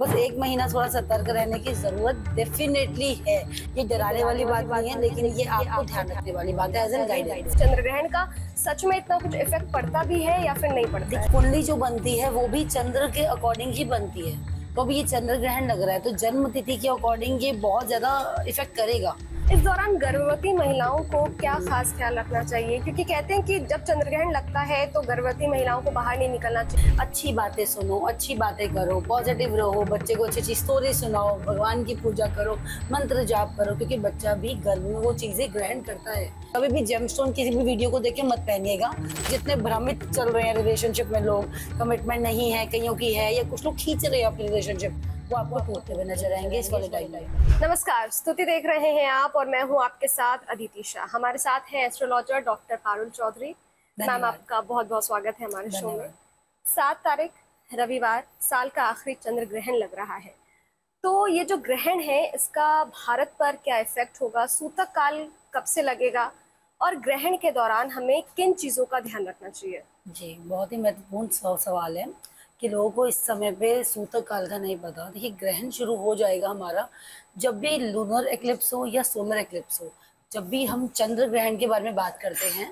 बस 1 महीना थोड़ा सतर्क रहने की जरूरत डेफिनेटली है। ये डराने वाली बात नहीं है, लेकिन ये आपको ध्यान रखने वाली बात है एज एन गाइडेंस। चंद्र ग्रहण का सच में इतना कुछ इफेक्ट पड़ता भी है या फिर नहीं पड़ता है? कुंडली जो बनती है वो भी चंद्र के अकॉर्डिंग ही बनती है। तो अभी ये चंद्र ग्रहण लग रहा है तो जन्म तिथि के अकॉर्डिंग ये बहुत ज्यादा इफेक्ट करेगा। इस दौरान गर्भवती महिलाओं को क्या खास ख्याल रखना चाहिए, क्योंकि कहते हैं कि जब चंद्र ग्रहण लगता है तो गर्भवती महिलाओं को बाहर नहीं निकलना चाहिए। अच्छी बातें सुनो, अच्छी बातें करो, पॉजिटिव रहो, बच्चे को अच्छी अच्छी स्टोरी सुनाओ, भगवान की पूजा करो, मंत्र जाप करो, क्योंकि बच्चा भी गर्भ में वो चीजें ग्रहण करता है। कभी भी जेमस्टोन किसी भी वीडियो को देख के मत पहनिएगा। जितने भ्रमित चल रहे हैं रिलेशनशिप में लोग, कमिटमेंट नहीं है, कईयों की है, या कुछ लोग खींच रहे हैं अपनी रिलेशनशिप, वो आपको टूटते हुए नजर आएंगे इस वाले टाइम में। नमस्कार, स्तुति देख रहे हैं आप और मैं हूं आपके साथ अदिति शाह। हमारे साथ है astrologer doctor Parul Chaudhary. Ma'am, आपका बहुत बहुत स्वागत है हमारे शो में। 7 तारीख रविवार, साल का आखिरी चंद्र ग्रहण लग रहा है। तो ये जो ग्रहण है इसका भारत पर क्या इफेक्ट होगा, सूतक काल कब से लगेगा और ग्रहण के दौरान हमें किन चीजों का ध्यान रखना चाहिए? जी, बहुत ही महत्वपूर्ण सवाल है कि लोगों को इस समय पे सूतक काल का नहीं पता। देखिए, ग्रहण शुरू हो जाएगा हमारा जब भी लूनर एक्लिप्स हो या सोलर एक्लिप्स हो। जब भी हम चंद्र ग्रहण के बारे में बात करते हैं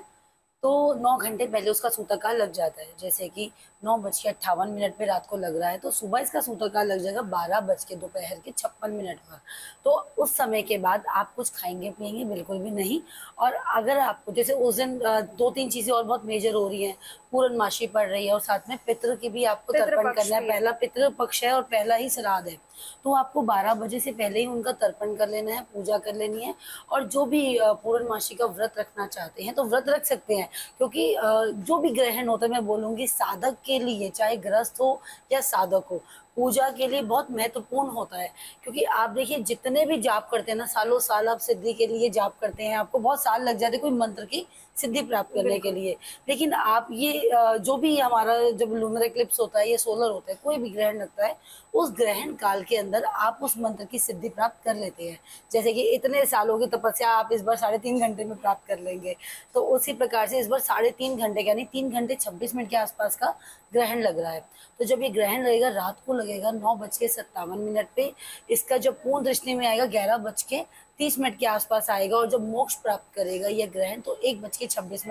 तो 9 घंटे पहले उसका सूतक काल लग जाता है। जैसे कि 9:58 पे रात को लग रहा है तो सुबह इसका सूतक काल लग जाएगा 12:56 पर। तो उस समय के बाद आप कुछ खाएंगे पिएंगे बिल्कुल भी नहीं। और अगर आपको जैसे उस दिन 2-3 चीजें और बहुत मेजर हो रही हैं, पूर्णमासी पड़ रही है और साथ में पितृ की भी आपको तर्पण करना है। पहला पितृ पक्ष है और पहला ही श्राद्ध है, तो आपको 12 बजे से पहले ही उनका तर्पण कर लेना है, पूजा कर लेनी है। और जो भी पूर्णमासी का व्रत रखना चाहते हैं तो व्रत रख सकते हैं, क्योंकि जो भी ग्रहण होता है मैं बोलूंगी साधक के लिए, चाहे गृहस्थ हो या साधक हो, पूजा के लिए बहुत महत्वपूर्ण होता है। क्योंकि आप देखिए जितने भी जाप करते हैं ना, सालों साल आप सिद्धि के लिए जाप करते हैं, आपको बहुत साल लग जाते हैं कोई मंत्र की सिद्धि प्राप्त करने के लिए। लेकिन आप ये जो भी हमारा जब लूनर एक्लिप्स होता है या सोलर होता है, कोई भी ग्रहण लगता है, उस ग्रहण काल के अंदर आप उस मंत्र की सिद्धि प्राप्त कर लेते हैं। जैसे कि इतने सालों की तपस्या आप इस बार 3.5 घंटे में प्राप्त कर लेंगे, तो उसी प्रकार से इस बार 3.5 घंटे यानी 3 घंटे 26 मिनट के आसपास का ग्रहण लग रहा है। तो जब ये ग्रहण लगेगा रात को लगेगा 9:57 पे, इसका जब पूर्ण दृष्टि में आएगा 11:30 के आसपास आएगा। और जब मोक्ष प्राप्त करेगा यह ग्रहण तो 1:26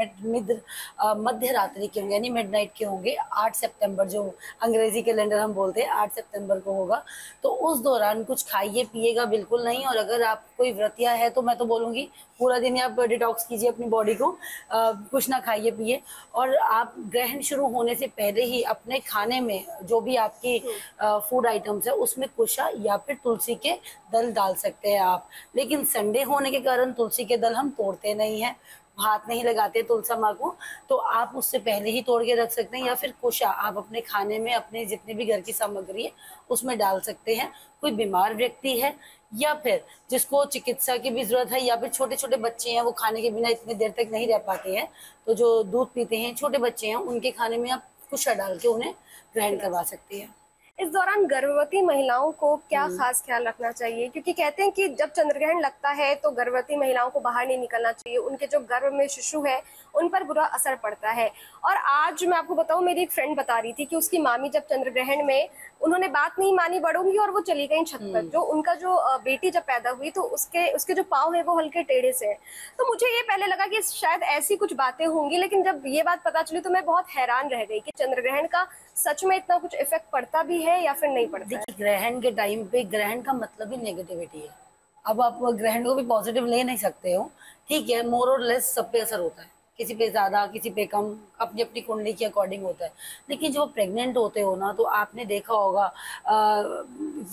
मध्य रात्रि के होंगे, यानी मिडनाइट के होंगे। 8 सितंबर जो अंग्रेजी कैलेंडर हम बोलते हैं 8 सितंबर को होगा। तो उस दौरान कुछ खाइए पिएगा बिल्कुल नहीं। और अगर आप कोई व्रतिया है तो मैं तो बोलूंगी पूरा दिन आप डिटॉक्स कीजिए अपनी बॉडी को, कुछ ना खाइए पिए। और आप ग्रहण शुरू होने से पहले ही अपने खाने में जो भी आपकी फूड आइटम्स है उसमें कुशा या फिर तुलसी के दल डाल सकते हैं आप। लेकिन संडे होने के कारण तुलसी के दल हम तोड़ते नहीं हैं, हाथ नहीं लगाते तुलसा माँ को, तो आप उससे पहले ही तोड़ के रख सकते हैं। या फिर कुशा आप अपने खाने में अपने जितने भी घर की सामग्री है उसमें डाल सकते हैं। कोई बीमार व्यक्ति है या फिर जिसको चिकित्सा की भी जरूरत है, या फिर छोटे छोटे बच्चे हैं वो खाने के बिना इतनी देर तक नहीं रह पाते हैं, तो जो दूध पीते हैं छोटे बच्चे हैं उनके खाने में आप कुशा डाल के उन्हें ग्रहण करवा सकते हैं। इस दौरान गर्भवती महिलाओं को क्या खास ख्याल रखना चाहिए, क्योंकि कहते हैं कि जब चंद्रग्रहण लगता है तो गर्भवती महिलाओं को बाहर नहीं निकलना चाहिए, उनके जो गर्भ में शिशु है उन पर बुरा असर पड़ता है। और आज मैं आपको बताऊं, मेरी एक फ्रेंड बता रही थी कि उसकी मामी जब चंद्रग्रहण में उन्होंने बात नहीं मानी बड़ों की और वो चली गई छत पर। जो उनका जो बेटी जब पैदा हुई तो उसके जो पाँव है वो हल्के टेढ़े से हैं। तो मुझे ये पहले लगा कि शायद ऐसी कुछ बातें होंगी, लेकिन जब ये बात पता चली तो मैं बहुत हैरान रह गई कि चंद्रग्रहण का सच में इतना कुछ इफेक्ट पड़ता भी है या फिर नहीं पड़ता है? ग्रहण के टाइम पे ग्रहण का मतलब ही नेगेटिविटी है। अब आप ग्रहण को भी पॉजिटिव ले नहीं सकते हो, ठीक है, मोर और लेस सब पे असर होता है, किसी पे ज्यादा किसी पे कम, अपनी अपनी कुंडली के अकॉर्डिंग होता है। लेकिन जो प्रेग्नेंट होते हो ना, तो आपने देखा होगा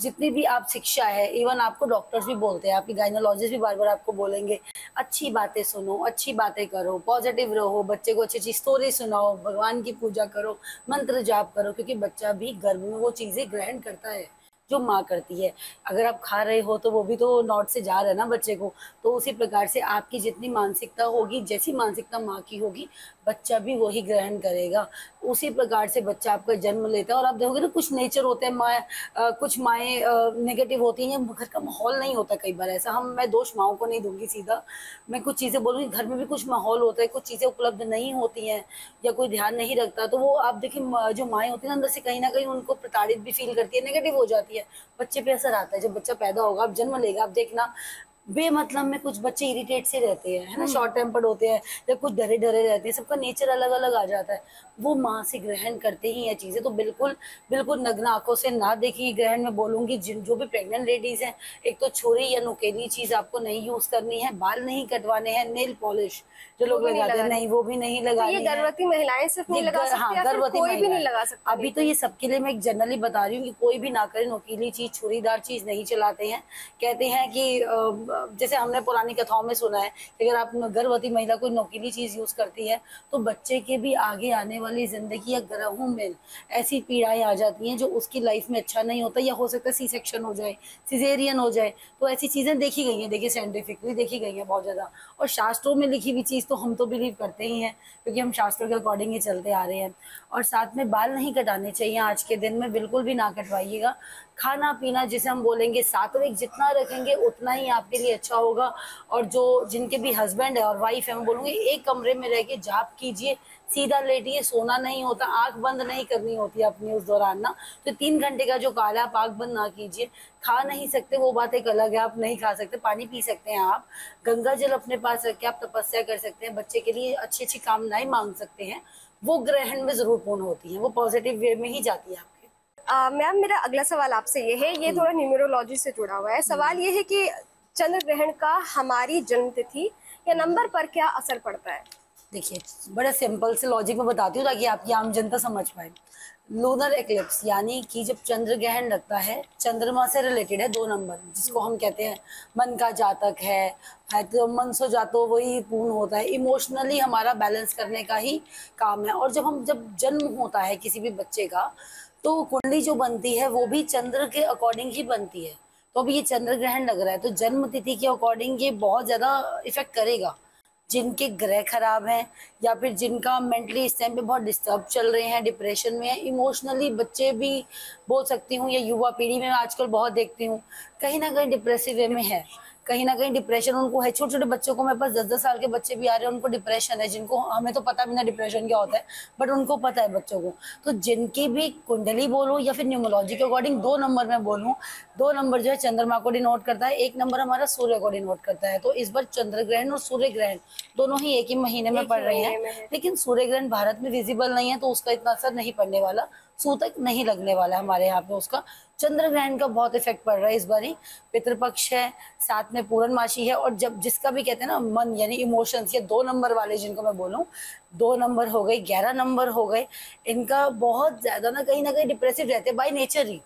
जितनी भी आप शिक्षा है, इवन आपको डॉक्टर्स भी बोलते हैं, आपकी गायनोलॉजिस्ट भी बार बार आपको बोलेंगे अच्छी बातें सुनो, अच्छी बातें करो, पॉजिटिव रहो, बच्चे को अच्छी अच्छी स्टोरी सुनाओ, भगवान की पूजा करो, मंत्र जाप करो, क्योंकि बच्चा भी गर्भ में वो चीजें ग्रहण करता है जो माँ करती है। अगर आप खा रहे हो तो वो भी तो नॉट से जा रहा है ना बच्चे को। तो उसी प्रकार से आपकी जितनी मानसिकता होगी, जैसी मानसिकता माँ की होगी, बच्चा भी वही ग्रहण करेगा। उसी प्रकार से बच्चा आपका जन्म लेता है। और आप देखोगे ना, कुछ नेचर होते हैं कुछ माएँ नेगेटिव होती हैं, घर का माहौल नहीं होता कई बार ऐसा। मैं दोष माओ को नहीं दूंगी सीधा, मैं कुछ चीज़ें बोलूँगी, घर में भी कुछ माहौल होता है, कुछ चीज़ें उपलब्ध नहीं होती हैं या कोई ध्यान नहीं रखता, तो वो आप देखिए जो माएँ होती हैं अंदर से कहीं ना कहीं उनको प्रताड़ित भी फील करती है, नेगेटिव हो जाती है। है, बच्चे पे असर आता है। जब बच्चा पैदा होगा, आप जन्म लेगा, आप देखना बेमतलब में कुछ बच्चे इरिटेट से रहते हैं, है ना, शॉर्ट टेम्पर्ड होते हैं या कुछ डरे डरे रहते हैं, सबका नेचर अलग अलग आ जाता है। वो माँ से ग्रहण करते ही ये चीजें, तो बिल्कुल बिल्कुल नग्न आंखों से ना देखिए ग्रहण। में बोलूंगी जिन जो भी प्रेग्नेंट लेडीज हैं, एक तो छुरी या नुकीली चीज आपको नहीं यूज करनी है, बाल नहीं कटवाने हैं, नेल पॉलिश जो लोग लगाते हैं नहीं, वो भी नहीं लगाने ये गर्भवती महिलाएं सिर्फ नहीं लगा सकती, या फिर कोई भी नहीं लगा सकता? अभी तो ये सबके लिए मैं एक जनरली बता रही हूँ कि कोई भी ना करे, नुकीली चीज छुरीदार चीज नहीं चलाते हैं। कहते हैं कि जैसे हमने पुरानी कथाओं में सुना है कि अगर आप गर्भवती महिला कोई नुकीली चीज यूज करती है तो बच्चे के भी आगे आने वाली जिंदगी या ग्रहों में ऐसी पीड़ाएं आ जाती हैं जो उसकी लाइफ में अच्छा नहीं होता, या हो सकता है सी सेक्शन हो जाए, सिजेरियन हो जाए। तो ऐसी चीजें देखी गई हैं, देखिए साइंटिफिकली देखी गई हैं बहुत ज्यादा। और शास्त्रों में लिखी हुई चीज तो हम तो बिलीव करते ही हैं, क्योंकि हम शास्त्रों के अकॉर्डिंग ही चलते आ रहे हैं। और साथ में बाल नहीं कटाने चाहिए आज के दिन में, बिल्कुल भी ना कटवाइएगा। खाना पीना जिसे हम बोलेंगे सात्विक जितना रखेंगे उतना ही आपके लिए अच्छा होगा। और जो जिनके भी हस्बैंड है और वाइफ है, मैं बोलूँगी एक कमरे में रह के जाप कीजिए, सीधा लेटिए, सोना नहीं होता, आंख बंद नहीं करनी होती अपनी उस दौरान ना। तो 3 घंटे का जो काल है आप आंख बंद ना कीजिए। खा नहीं सकते वो बात एक अलग है, आप नहीं खा सकते, पानी पी सकते हैं आप, गंगा जल अपने पास रख के आप तपस्या कर सकते हैं, बच्चे के लिए अच्छी अच्छी कामनाएं मांग सकते हैं। वो ग्रहण में जरूर पूर्ण होती है, वो पॉजिटिव वे में ही जाती है आपके। मैम मेरा अगला सवाल आपसे ये है, ये थोड़ा न्यूमरोलॉजी से जुड़ा हुआ है। सवाल ये है कि चंद्र ग्रहण का हमारी जन्म तिथि या नंबर पर क्या असर पड़ता है? देखिए बड़ा सिंपल से लॉजिक में बताती हूँ ताकि आपकी आम जनता समझ पाए। लूनर एक्लिप्स यानी कि जब चंद्र ग्रहण लगता है, चंद्रमा से रिलेटेड है 2 नंबर, जिसको हम कहते हैं मन का जातक है तो मन सो जातो वही पूर्ण होता है। इमोशनली हमारा बैलेंस करने का ही काम है। और जब जन्म होता है किसी भी बच्चे का, तो कुंडली जो बनती है वो भी चंद्र के अकॉर्डिंग ही बनती है। तो अभी ये चंद्र ग्रहण लग रहा है तो जन्म तिथि के अकॉर्डिंग ये बहुत ज्यादा इफेक्ट करेगा। जिनके ग्रह खराब हैं या फिर जिनका मेंटली इस टाइम पे बहुत डिस्टर्ब चल रहे हैं, डिप्रेशन में है, इमोशनली बच्चे भी बोल सकती हूँ, या युवा पीढ़ी में आजकल बहुत देखती हूँ कहीं ना कहीं डिप्रेसिव वे में है, कहीं ना कहीं डिप्रेशन उनको है। छोटे छोटे बच्चों को मेरे पास 10-10 साल के बच्चे भी आ रहे हैं, उनको डिप्रेशन है, जिनको हमें तो पता भी ना डिप्रेशन क्या होता है, बट उनको पता है बच्चों को। तो जिनकी भी कुंडली बोलूं या फिर न्यूमोलॉजी के अकॉर्डिंग 2 नंबर में बोलूं, 2 नंबर जो है चंद्रमा को डिनोट करता है, 1 नंबर हमारा सूर्य को डिनोट करता है। तो इस बार चंद्र ग्रहण और सूर्य ग्रहण दोनों ही एक ही महीने में पड़ रहे हैं, लेकिन सूर्य ग्रहण भारत में विजिबल नहीं है तो उसका इतना असर नहीं पड़ने वाला, सूतक नहीं लगने वाला है हमारे यहाँ पे उसका। चंद्र ग्रहण का बहुत इफेक्ट पड़ रहा है इस बारी। पितृपक्ष है, साथ में पूर्णमासी है, और जब जिसका भी कहते हैं ना मन यानी इमोशंस, ये 2 नंबर वाले जिनको मैं बोलूं, 2 नंबर हो गए, 11 नंबर हो गए, इनका बहुत ज्यादा ना कहीं डिप्रेसिव रहते हैं बाय नेचर ही।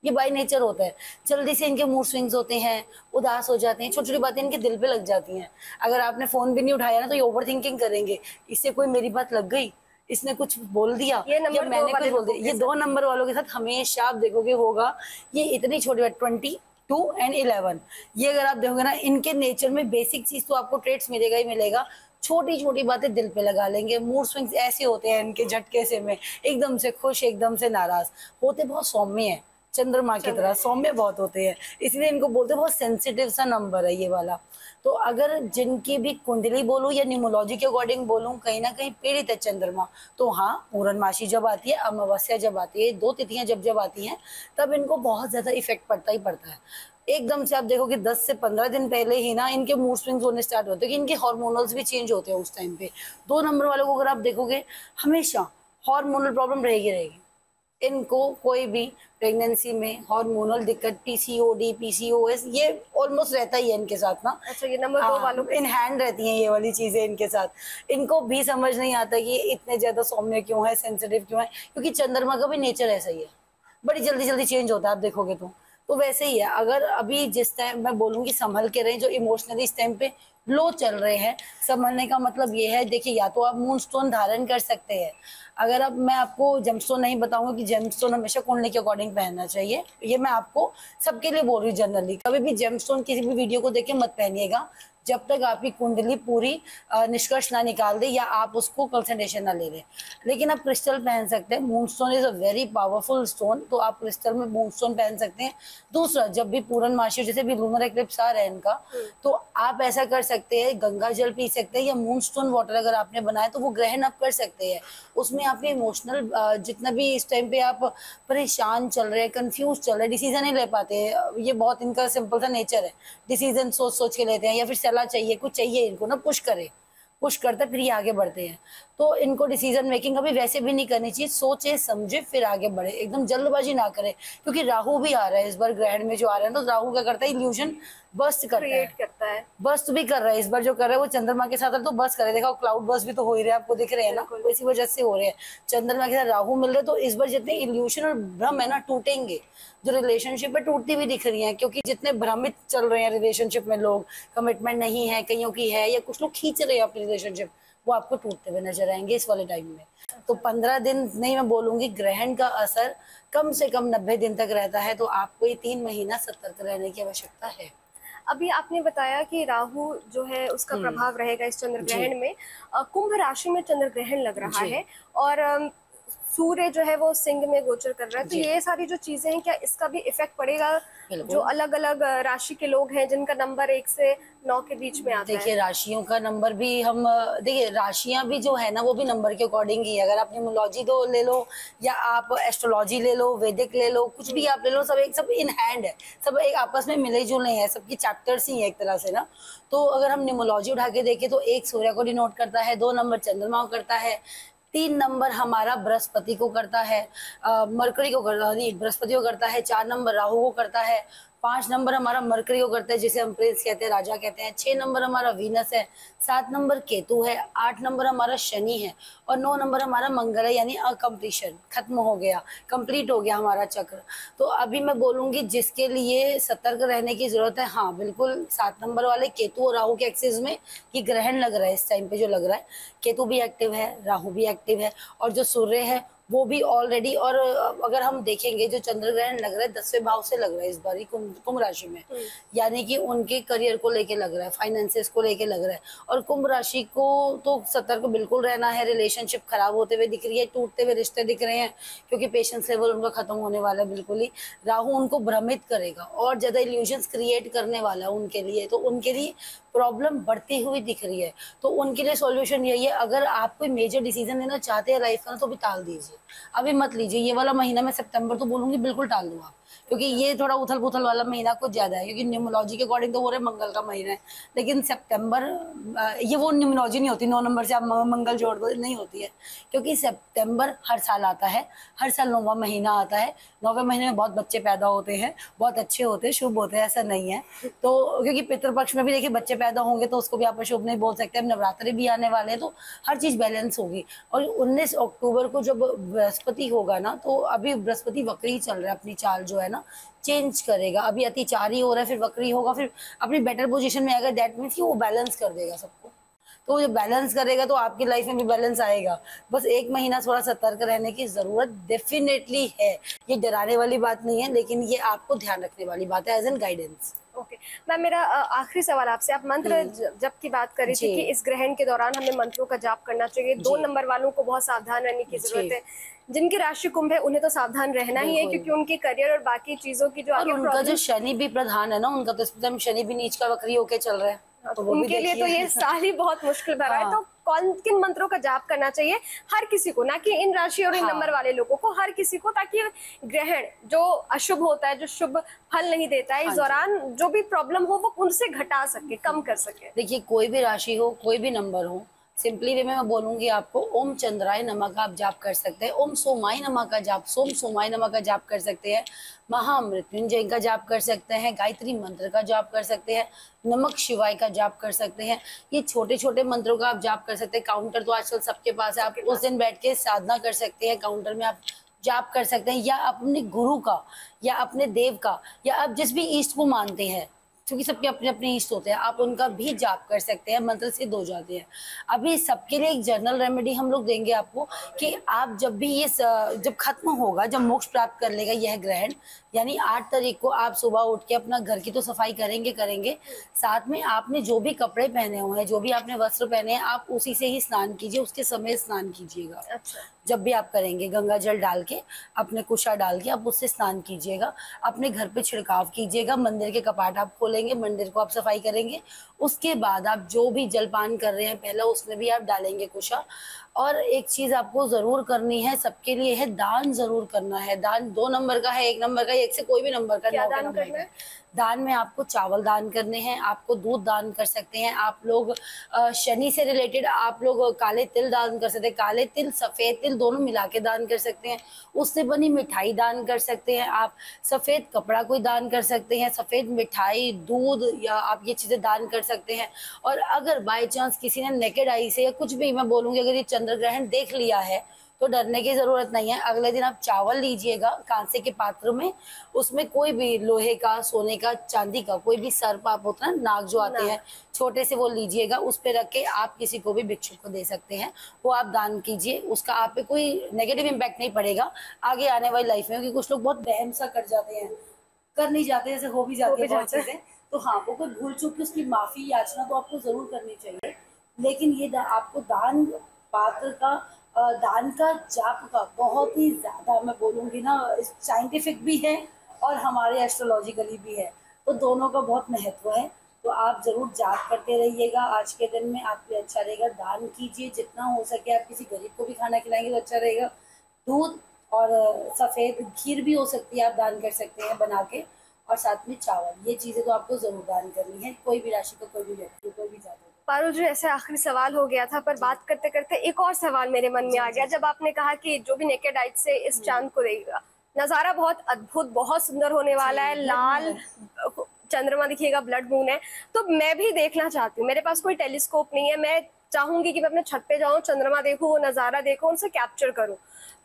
ये बाय नेचर होता है, जल्दी से इनके मूड स्विंग्स होते हैं, उदास हो जाते हैं, छोटी छोटी बातें इनके दिल पे लग जाती हैं। अगर आपने फोन भी नहीं उठाया ना तो ये ओवर थिंकिंग करेंगे, इससे कोई मेरी बात लग गई, इसने कुछ बोल दिया या मैंने कुछ बोल दिया। ये 2 नंबर वालों के साथ हमेशा आप देखोगे होगा। ये इतनी छोटी बात 22 and 11, ये अगर आप देखोगे ना, इनके नेचर में बेसिक चीज तो आपको ट्रेट्स मिलेगा ही मिलेगा, छोटी छोटी बातें दिल पे लगा लेंगे। मूड स्विंग्स ऐसे होते हैं इनके झटके से में, एकदम से खुश एकदम से नाराज होते, बहुत सौम्य है, चंद्रमा की तरह सौम्य बहुत होते हैं, इसलिए इनको बोलते हैं बहुत सेंसिटिव सा नंबर है ये वाला। तो अगर जिनकी भी कुंडली बोलूं या न्यूमोलॉजी के अकॉर्डिंग बोलूं कहीं ना कहीं पीड़ित है चंद्रमा, तो हाँ पूर्णमासी जब आती है, अमावस्या जब आती है, 2 तिथियां जब आती हैं, तब इनको बहुत ज्यादा इफेक्ट पड़ता ही पड़ता है। एकदम से आप देखो कि 10 से 15 दिन पहले ही ना इनके मूड स्विंग्स होने स्टार्ट होते हैं, कि इनके हार्मोनल्स भी चेंज होते हैं उस टाइम पे। 2 नंबर वालों को अगर आप देखोगे हमेशा हार्मोनल प्रॉब्लम रहेगी। इनको कोई भी प्रेगनेंसी में हार्मोनल दिक्कत, पीसीओडी, पीसीओएस, ये ऑलमोस्ट रहता ही है इनके साथ ना। अच्छा, ये नंबर 2 वालों इन हैंड रहती हैं ये वाली चीजें इनके साथ। इनको भी समझ नहीं आता कि इतने ज्यादा सौम्य क्यों है, सेंसिटिव क्यों है, क्योंकि चंद्रमा का भी नेचर ऐसा ही है, बड़ी जल्दी जल्दी चेंज होता है आप देखोगे तो वैसे ही है। अगर अभी जिस टाइम मैं बोलूंगी संभल के रहे, जो इमोशनली इस टाइम पे लो चल रहे हैं, संभलने का मतलब ये है, देखिए या तो आप मून स्टोन धारण कर सकते हैं। अगर अब मैं आपको जेमस्टोन नहीं बताऊंगा कि जेमस्टोन हमेशा कुंडली के अकॉर्डिंग पहनना चाहिए, ये मैं आपको सबके लिए बोल रही हूँ जनरली। कभी भी जेमस्टोन किसी भी वीडियो को देख के मत पहनिएगा जब तक आपकी कुंडली पूरी निष्कर्ष ना निकाल दे या आप उसको कंसंट्रेशन ना ले लें। लेकिन आप क्रिस्टल पहन सकते हैं, moonstone is a very powerful stone, तो आप क्रिस्टल में मूनस्टोन पहन सकते हैं। दूसरा, जब भी पूर्णमासी जैसे भी लूनर एक्लिप्स आ रहा है इनका, तो आप ऐसा कर सकते हैं, गंगा जल पी सकते हैं, या मूनस्टोन वाटर अगर आपने बनाया तो वो ग्रहण आप कर सकते हैं। उसमें आपके इमोशनल जितना भी इस टाइम पे आप परेशान चल रहे हैं, कंफ्यूज चल रहे हैं, डिसीजन नहीं ले पाते हैं, ये बहुत इनका सिंपल सा नेचर है, डिसीजन सोच सोच के लेते हैं, या फिर सलाह चाहिए, कुछ चाहिए इनको ना, पुश करते फिर ये आगे बढ़ते हैं। तो इनको डिसीजन मेकिंग कभी वैसे भी नहीं करनी चाहिए, सोचे समझे फिर आगे बढ़े, एकदम जल्दबाजी ना करे। क्योंकि राहु भी आ रहा है इस बार ग्रहण में जो आ रहा है, तो राहु क्या करता है, इल्यूजन बस्ट करता है, बस्ट भी कर रहा है इस बार जो कर रहा है वो चंद्रमा के साथ, तो बस्ट करे, देखो क्लाउड बस्ट भी तो हो ही रहा है, आपको दिख रहे हैं ना, इसी वजह से हो रहे हैं, चंद्रमा के साथ राहु मिल रहे, तो इस बार जितने इल्यूशन और भ्रम है ना टूटेंगे, जो रिलेशनशिप है टूटती भी दिख रही है, क्योंकि जितने भ्रमित चल रहे हैं रिलेशनशिप में लोग, कमिटमेंट नहीं है, कईयों की है, या कुछ लोग खींच रहे हैं अपनी रिलेशनशिप, वो आपको टूटते हुए नजर आएंगे इस वाले टाइम में। तो 15 दिन नहीं, मैं बोलूंगी ग्रहण का असर कम से कम 90 दिन तक रहता है, तो आपको ये 3 महीना सतर्क रहने की आवश्यकता है। अभी आपने बताया कि राहु जो है उसका प्रभाव रहेगा इस चंद्र ग्रहण में। कुंभ राशि में चंद्र ग्रहण लग रहा है और सूर्य जो है वो सिंह में गोचर कर रहा है, तो ये सारी जो चीजें हैं, क्या इसका भी इफेक्ट पड़ेगा जो अलग अलग राशि के लोग हैं जिनका नंबर 1 से 9 के बीच में आता है? देखिए राशियों का नंबर भी हम देखिए, राशियां भी जो है ना वो भी नंबर के अकॉर्डिंग ही है। अगर आप न्यूमरोलॉजी दो ले लो, या आप एस्ट्रोलॉजी ले लो, वैदिक ले लो, कुछ भी आप ले लो, सब इन हैंड है, सब एक आपस में मिले जुले हैं, सबकी चैप्टर्स ही है एक तरह से ना। तो अगर हम न्यूमरोलॉजी उठा के देखें तो 1 सूर्य को डिनोट करता है, 2 नंबर चंद्रमा को करता है, 3 नंबर हमारा बृहस्पति को करता है, मरकरी को करता है, बृहस्पति को करता है, 4 नंबर राहु को करता है, 5 नंबर हमारा मरकरी को करता है जिसे हम प्रिंस कहते हैं, राजा कहते हैं, 6 नंबर हमारा वीनस है, 7 नंबर केतु है, 8 नंबर हमारा शनि है, और 9 नंबर हमारा मंगल है, यानी अकम्प्लीशन, खत्म हो गया, कंप्लीट हो गया हमारा चक्र। तो अभी मैं बोलूंगी जिसके लिए सतर्क रहने की जरूरत है, हाँ बिल्कुल 7 नंबर वाले केतु और राहु के एक्सिस में ये ग्रहण लग रहा है इस टाइम पे, जो लग रहा है केतु भी एक्टिव है, राहु भी एक्टिव है, और जो सूर्य है वो भी ऑलरेडी। और अगर हम देखेंगे जो चंद्र ग्रहण लग रहा है 10वें भाव से लग रहा है इस बार कुंभ राशि में, यानी कि उनके करियर को लेके लग रहा है, फाइनेंसेस को लेके लग रहा है। और कुंभ राशि को तो सतर्क बिल्कुल रहना है, रिलेशनशिप खराब होते हुए दिख रही है, टूटते हुए रिश्ते दिख रहे हैं, क्योंकि पेशेंस लेवल उनका खत्म होने वाला है बिल्कुल ही। राहु उनको भ्रमित करेगा और ज्यादा इल्यूजन्स क्रिएट करने वाला है उनके लिए, तो उनके लिए प्रॉब्लम बढ़ती हुई दिख रही है। तो उनके लिए सॉल्यूशन यही है, अगर आप कोई मेजर डिसीजन लेना चाहते हैं लाइफ का तो भी टाल दीजिए, अभी मत लीजिए। ये वाला महीना मैं सितंबर तो बोलूंगी बिल्कुल टाल दो आप, क्योंकि ये थोड़ा उथल पुथल वाला महीना कुछ ज्यादा है, क्योंकि न्यूमरोलॉजी के अकॉर्डिंग तो वो रहे मंगल का महीना है, लेकिन सितंबर ये वो न्यूमरोलॉजी नहीं होती 9 नंबर से आप मंगल जोड़ दो, नहीं होती है, क्योंकि सितंबर हर साल आता है, हर साल 9वां महीना आता है। 9वें महीने में बहुत बच्चे पैदा होते हैं, बहुत अच्छे होते हैं, शुभ होते हैं, ऐसा नहीं है। तो क्योंकि पितृपक्ष में भी देखिए बच्चे पैदा होंगे तो उसको भी आप शुभ नहीं बोल सकते। अब नवरात्रि भी आने वाले हैं तो हर चीज बैलेंस होगी। और 19 अक्टूबर को जब बृहस्पति होगा ना, तो अभी बृहस्पति वक्री चल रहा है, अपनी चाल जो है ना चेंज करेगा, अभी अतिचारी हो रहा है, फिर वक्री होगा, फिर अपनी बेटर पोजीशन में आएगा, दैट मीन्स कि वो बैलेंस कर देगा सबको। तो जब बैलेंस करेगा तो आपकी लाइफ में भी बैलेंस आएगा। बस 1 महीना थोड़ा सतर्क रहने की जरूरत डेफिनेटली है। ये डराने वाली बात नहीं है, लेकिन ये आपको ध्यान रखने वाली बात है as an guidance. Okay ma'am, मेरा आखिरी सवाल आपसे, आप मंत्र जप की बात करी थी कि इस ग्रहण के दौरान हमें मंत्रों का जाप करना चाहिए। 2 नंबर वालों को बहुत सावधान रहने की जरूरत है। जिनकी राशि कुंभ है उन्हें तो सावधान रहना ही है, क्योंकि उनके करियर और बाकी चीजों की जो आगे उनका जो शनि भी प्रधान है ना, उनका तो इस टाइम शनि भी नीच का वक्री होके चल रहा है, तो उनके लिए तो ये साल ही बहुत मुश्किल भरा है। तो किन मंत्रों का जाप करना चाहिए हर किसी को, ना कि इन राशि और इन नंबर वाले लोगों को, हर किसी को, ताकि ग्रहण जो अशुभ होता है, जो शुभ फल नहीं देता है, इस दौरान जो भी प्रॉब्लम हो वो उनसे घटा सके, कम कर सके? देखिए कोई भी राशि हो, कोई भी नंबर हो, सिंपली वे में मैं बोलूंगी आपको, ओम चंद्राय नमः का आप जाप कर सकते हैं, ओम सोमाय नमः का जाप, सोम सोमाय नमः का जाप कर सकते हैं, महामृत्युंजय का जाप कर सकते हैं, गायत्री मंत्र का जाप कर सकते हैं, नमक शिवाय का जाप कर सकते हैं। ये छोटे छोटे मंत्रों का आप जाप कर सकते हैं। काउंटर तो आजकल सबके पास है, आप उस दिन बैठ के साधना कर सकते हैं, काउंटर में आप जाप कर सकते हैं, या अपने गुरु का, या अपने देव का, या आप जिस भी ईष्ट को मानते हैं, क्योंकि सबके अपने अपने ईष्ट होते हैं, आप उनका भी जाप कर सकते हैं, मंत्र से हो जाते हैं। अभी सबके लिए एक जनरल रेमेडी हम लोग देंगे आपको, कि आप जब भी ये जब खत्म होगा, जब मोक्ष प्राप्त कर लेगा यह ग्रहण, यानी 8 तारीख को आप सुबह उठ के अपना घर की तो सफाई करेंगे, साथ में आपने जो भी कपड़े पहने हुए हैं, जो भी आपने वस्त्र पहने हैं, आप उसी से ही स्नान कीजिए, उसके समय स्नान कीजिएगा। अच्छा। जब भी आप करेंगे गंगा जल डाल के, अपने कुशा डाल के आप उससे स्नान कीजिएगा। अपने घर पे छिड़काव कीजिएगा। मंदिर के कपाट आप खोलेंगे, मंदिर को आप सफाई करेंगे। उसके बाद आप जो भी जलपान कर रहे हैं पहला, उसमें भी आप डालेंगे कुशा। और एक चीज आपको जरूर करनी है, सबके लिए है, दान जरूर करना है। दान 2 नंबर का है, 1 नंबर का, एक से कोई भी नंबर का, क्या 9 का दान नंबर करना का। है? दान में आपको चावल दान करने हैं, आपको दूध दान कर सकते हैं, आप लोग शनि से रिलेटेड आप लोग काले तिल दान कर सकते हैं। काले तिल सफेद तिल दोनों मिला के दान कर सकते हैं। उससे बनी मिठाई दान कर सकते हैं आप। सफेद कपड़ा कोई दान कर सकते हैं, सफेद मिठाई, दूध, या आप ये चीजें दान कर सकते हैं। और अगर बाय चांस किसी ने नेकेड आई से या कुछ भी, मैं बोलूंगी अगर ये चंद्र ग्रहण देख लिया है तो डरने की जरूरत नहीं है। अगले दिन आप चावल लीजिएगा कांसे के पात्र में, उसमें कोई भी लोहे का, सोने का, चांदी का कोई भी सर्प आप होता है नाग जो आते हैं छोटे से, वो लीजिएगा। उस पे रख के आप किसी को भी भिक्षुक को दे सकते हैं, वो आप दान कीजिए। उसका आप पे कोई नेगेटिव इम्पैक्ट नहीं पड़ेगा आगे आने वाली लाइफ में, क्योंकि कुछ लोग बहुत वहम सा कर जाते हैं, कर नहीं जाते, जैसे हो भी जाती है बहुत चीजें। तो हाँ, वो कोई भूल चूक की उसकी माफी याचना तो आपको जरूर करनी चाहिए। लेकिन ये आपको दान पात्र का, दान का, जाप का बहुत ही ज्यादा, मैं बोलूंगी ना, साइंटिफिक भी है और हमारे एस्ट्रोलॉजिकली भी है, तो दोनों का बहुत महत्व है। तो आप जरूर जाप करते रहिएगा। आज के दिन में आपके अच्छा रहेगा। दान कीजिए जितना हो सके, आप किसी गरीब को भी खाना खिलाएंगे तो अच्छा रहेगा। दूध और सफेद खीर भी हो सकती है, आप दान कर सकते हैं बना के। और साथ में चावल, ये चीजें तो आपको जरूर दान करनी है, कोई भी राशि का, कोई भी व्यक्ति, कोई भी जाति। पारुल जी, ऐसे आखिरी सवाल हो गया था, पर बात करते करते एक और सवाल मेरे मन में आ गया। जब आपने कहा कि जो भी नेकेड आइज से इस चांद को देखेगा, नजारा बहुत अद्भुत, बहुत सुंदर होने वाला है। लाल चंद्रमा दिखिएगा, ब्लड मून है। तो मैं भी देखना चाहती हूँ, मेरे पास कोई टेलीस्कोप नहीं है, मैं चाहूंगी कि मैं अपने छत पे जाऊं, चंद्रमा देखूं, वो नजारा देखूं, उनसे कैप्चर करूं।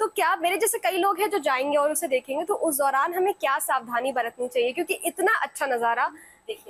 तो क्या मेरे जैसे कई लोग हैं जो जाएंगे और उसे देखेंगे, तो उस दौरान हमें क्या सावधानी बरतनी चाहिए? क्योंकि इतना अच्छा नजारा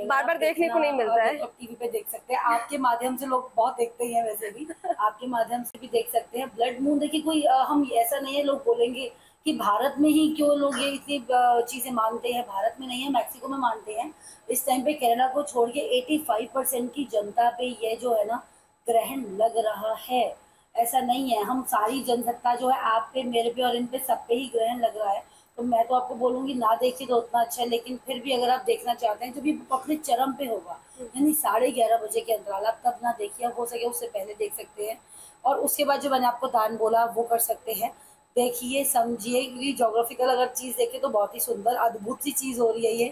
बार बार देखने को नहीं मिलता है। आप टीवी पे देख सकते हैं, आपके माध्यम से लोग बहुत देखते हैं, वैसे भी आपके माध्यम से भी देख सकते हैं। ब्लड मून देखिए, कोई हम ऐसा नहीं है, लोग बोलेंगे कि भारत में ही क्यों लोग ये इतनी चीजें मानते हैं। भारत में नहीं है, मैक्सिको में मानते हैं। इस टाइम पे कनाडा को छोड़ के 85% की जनता पे ये जो है ना ग्रहण लग रहा है। ऐसा नहीं है, हम सारी जनसत्ता जो है आप पे, मेरे पे और इन पे सब पे ही ग्रहण लग रहा है। तो मैं तो आपको बोलूंगी ना देखिए तो उतना अच्छा है, लेकिन फिर भी अगर आप देखना चाहते हैं तो भी अपने चरम पे होगा, यानी 11:30 बजे के अंतराल, आप तब ना देखिए, हो सके उससे पहले देख सकते हैं। और उसके बाद जो मैंने आपको दान बोला वो कर सकते हैं। देखिए समझिए, क्योंकि जोग्राफिकल अगर चीज देखे तो बहुत ही सुंदर अद्भुत सी चीज हो रही है ये।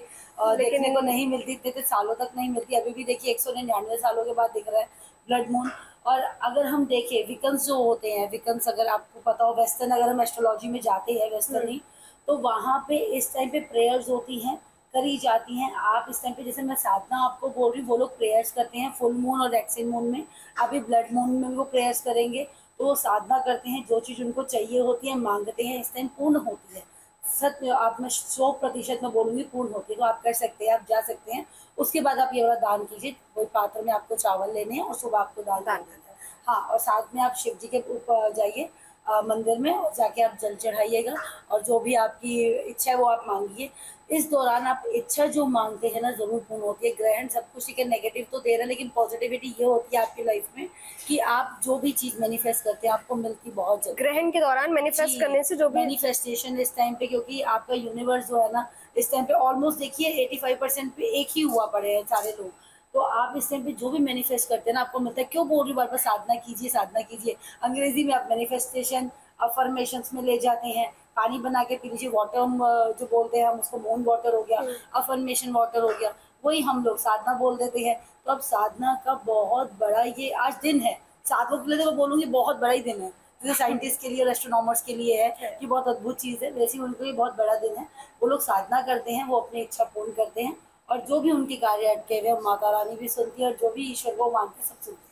देखने को नहीं मिलती, इतने सालों तक नहीं मिलती। अभी भी देखिए 199 सालों के बाद दिख रहा है ब्लड मून। और अगर हम देखें विकन्स जो होते हैं, विकन्स अगर आपको पता हो, वेस्टर्न अगर हम एस्ट्रोलॉजी में जाते हैं वेस्टर्न ही, तो वहाँ पे इस टाइम पे प्रेयर्स होती हैं, करी जाती हैं। आप इस टाइम पे, जैसे मैं साधना आपको बोल रही हूँ, वो लोग प्रेयर्स करते हैं फुल मून और एक्सिन मून में। अभी ब्लड मून में वो प्रेयर्स करेंगे, तो वो साधना करते हैं, जो चीज़ उनको चाहिए होती है मांगते हैं, इस टाइम पूर्ण होती है। सत्य आप, मैं 100% में बोलूँगी पूर्ण होती है। तो आप कर सकते हैं, आप जा सकते हैं। उसके बाद आप ये वाला दान कीजिए, कोई पात्र में आपको चावल लेने हैं और सुबह आपको दान देना है। हाँ, और साथ में आप शिव जी के ऊपर जाइए मंदिर में, और जाके आप जल चढ़ाइएगा और जो भी आपकी इच्छा है वो आप मांगिए। इस दौरान आप इच्छा जो मांगते हैं ना जरूर पूर्ण होती है। ग्रहण सब कुछ ठीक है, नेगेटिव तो दे रहा है, लेकिन पॉजिटिविटी ये होती है आपकी लाइफ में कि आप जो भी चीज मैनिफेस्ट करते हैं आपको मिलती बहुत जल्दी। ग्रहण के दौरान मैनिफेस्ट करने से जो भी मैनिफेस्टेशन इस टाइम पे, क्योंकि आपका यूनिवर्स जो है ना इस टाइम पे ऑलमोस्ट देखिए 85% पे एक ही हुआ पड़े हैं सारे लोग। तो आप इस टाइम पे जो भी मैनिफेस्ट करते हैं ना आपको मिलता है। क्यों बोल रही हूँ बार बार, साधना कीजिए, साधना कीजिए। अंग्रेजी में आप मैनिफेस्टेशन अफर्मेशंस में ले जाते हैं। पानी बना के पी लीजिए, वाटर जो बोलते हैं हम उसको, मून वाटर हो गया, अफर्मेशन वाटर हो गया, वही हम लोग साधना बोल देते हैं। तो अब साधना का बहुत बड़ा ये आज दिन है, साधकों के लिए तो मैं बोलूँगी बहुत बड़ा ही दिन है, जैसे साइंटिस्ट के लिए, एस्ट्रोनॉमर्स के लिए है कि बहुत अद्भुत चीज़ है, वैसे ही उनको ये बहुत बड़ा दिन है। वो लोग साधना करते हैं, वो अपनी इच्छा पूर्ण करते हैं, और जो भी उनके कार्य अटके हुए माता रानी भी सुनती है, और जो भी ईश्वर को मानते हैं सब सुनते हैं।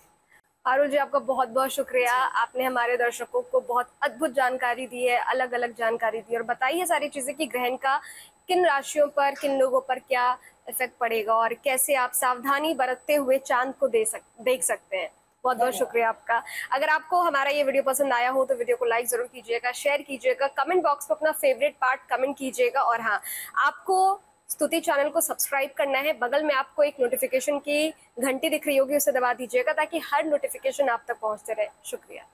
पारुल जी, आपका बहुत बहुत शुक्रिया। आपने हमारे दर्शकों को बहुत अद्भुत जानकारी दी है, अलग अलग जानकारी दी, और बताई है सारी चीजें कि ग्रहण का किन राशियों पर, किन लोगों पर क्या इफेक्ट पड़ेगा और कैसे आप सावधानी बरतते हुए चांद को देख सकते हैं। बहुत बहुत शुक्रिया आपका। अगर आपको हमारा ये वीडियो पसंद आया हो तो वीडियो को लाइक जरूर कीजिएगा, शेयर कीजिएगा, कमेंट बॉक्स में अपना फेवरेट पार्ट कमेंट कीजिएगा। और हाँ, आपको स्तुति चैनल को सब्सक्राइब करना है। बगल में आपको एक नोटिफिकेशन की घंटी दिख रही होगी, उसे दबा दीजिएगा ताकि हर नोटिफिकेशन आप तक पहुंचते रहे। शुक्रिया।